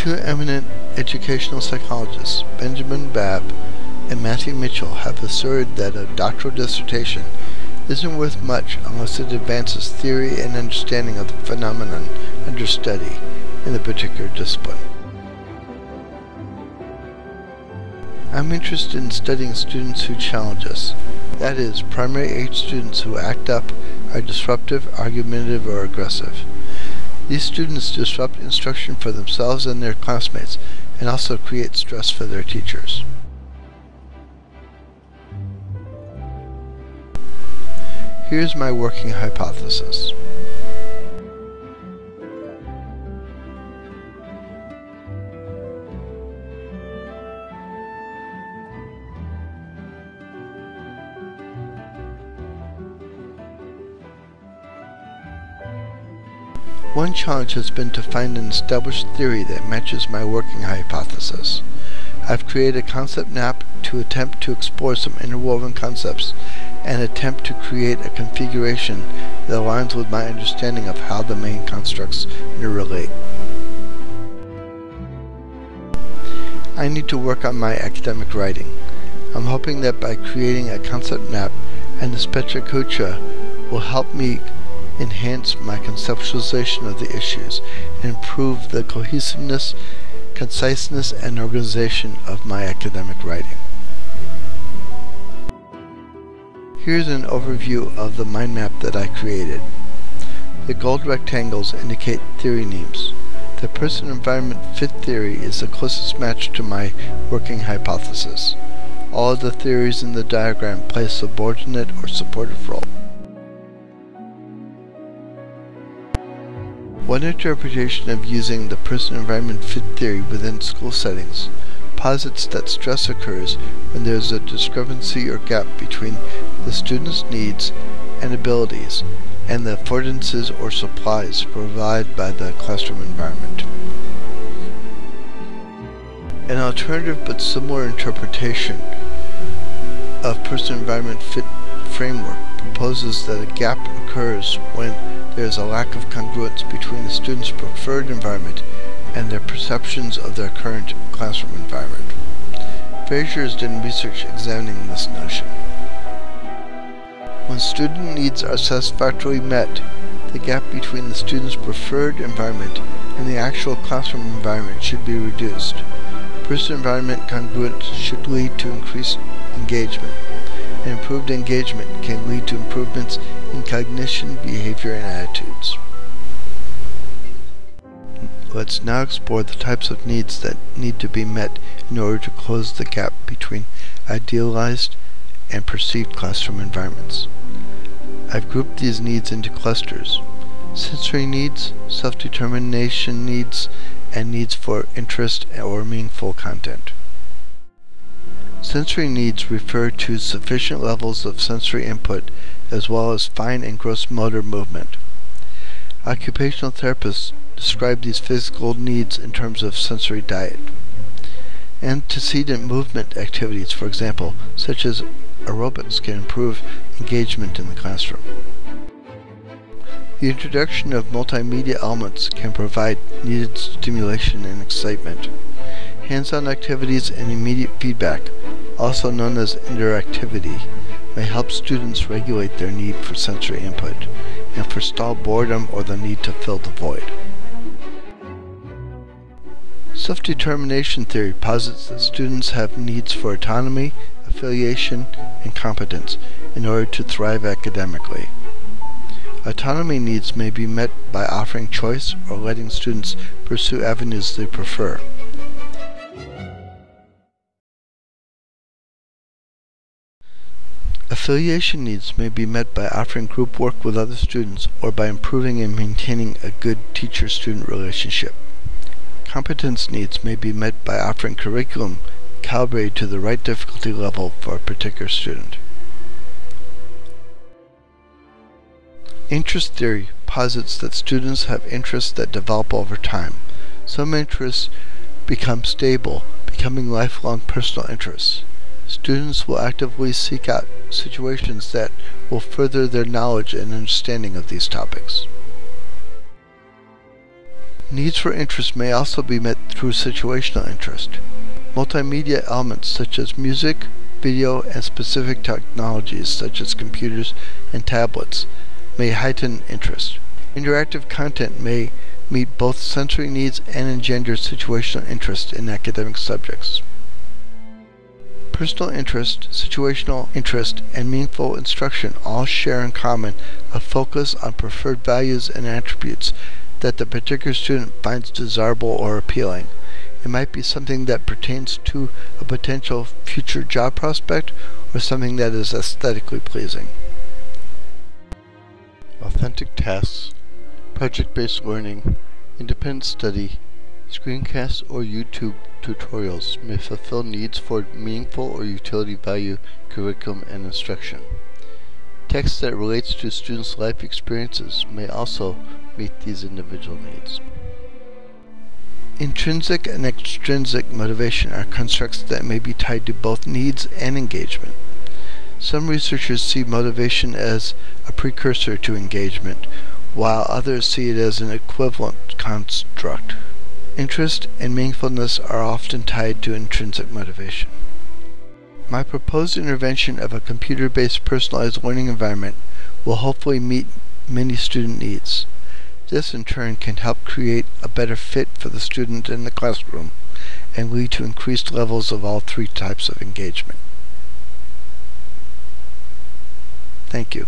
Two eminent educational psychologists, Benjamin Babb and Matthew Mitchell, have asserted that a doctoral dissertation isn't worth much unless it advances theory and understanding of the phenomenon under study in the particular discipline. I'm interested in studying students who challenge us, that is, primary age students who act up, are disruptive, argumentative, or aggressive. These students disrupt instruction for themselves and their classmates, and also create stress for their teachers. Here's my working hypothesis. One challenge has been to find an established theory that matches my working hypothesis. I've created a concept map to attempt to explore some interwoven concepts and attempt to create a configuration that aligns with my understanding of how the main constructs interrelate. I need to work on my academic writing. I'm hoping that by creating a concept map and the seth3dpetchakucha9 will help me enhance my conceptualization of the issues and improve the cohesiveness, conciseness, and organization of my academic writing. Here's an overview of the mind map that I created. The gold rectangles indicate theory names. The person-environment fit theory is the closest match to my working hypothesis. All of the theories in the diagram play a subordinate or supportive role. One interpretation of using the person-environment fit theory within school settings posits that stress occurs when there is a discrepancy or gap between the student's needs and abilities and the affordances or supplies provided by the classroom environment. An alternative but similar interpretation of person-environment fit framework proposes that a gap occurs when there is a lack of congruence between the student's preferred environment and their perceptions of their current classroom environment. Fraser has done research examining this notion. When student needs are satisfactorily met, the gap between the student's preferred environment and the actual classroom environment should be reduced. Person-environment congruence should lead to increased engagement, and improved engagement can lead to improvements in cognition, behavior, and attitudes. Let's now explore the types of needs that need to be met in order to close the gap between idealized and perceived classroom environments. I've grouped these needs into clusters: sensory needs, self-determination needs, and needs for interest or meaningful content. Sensory needs refer to sufficient levels of sensory input as well as fine and gross motor movement. Occupational therapists describe these physical needs in terms of sensory diet. Antecedent movement activities, for example, such as aerobics, can improve engagement in the classroom. The introduction of multimedia elements can provide needed stimulation and excitement. Hands-on activities and immediate feedback, also known as interactivity, may help students regulate their need for sensory input and forestall boredom or the need to fill the void. Self-determination theory posits that students have needs for autonomy, affiliation, and competence in order to thrive academically. Autonomy needs may be met by offering choice or letting students pursue avenues they prefer. Affiliation needs may be met by offering group work with other students or by improving and maintaining a good teacher-student relationship. Competence needs may be met by offering curriculum calibrated to the right difficulty level for a particular student. Interest theory posits that students have interests that develop over time. Some interests become stable, becoming lifelong personal interests. Students will actively seek out situations that will further their knowledge and understanding of these topics. Needs for interest may also be met through situational interest. Multimedia elements such as music, video, and specific technologies such as computers and tablets may heighten interest. Interactive content may meet both sensory needs and engender situational interest in academic subjects. Personal interest, situational interest, and meaningful instruction all share in common a focus on preferred values and attributes that the particular student finds desirable or appealing. It might be something that pertains to a potential future job prospect or something that is aesthetically pleasing. Authentic tasks, project-based learning, independent study, screencasts, or YouTube tutorials may fulfill needs for meaningful or utility value curriculum and instruction. Text that relates to students' life experiences may also meet these individual needs. Intrinsic and extrinsic motivation are constructs that may be tied to both needs and engagement. Some researchers see motivation as a precursor to engagement, while others see it as an equivalent construct. Interest and meaningfulness are often tied to intrinsic motivation. My proposed intervention of a computer-based personalized learning environment will hopefully meet many student needs. This in turn can help create a better fit for the student in the classroom and lead to increased levels of all three types of engagement. Thank you.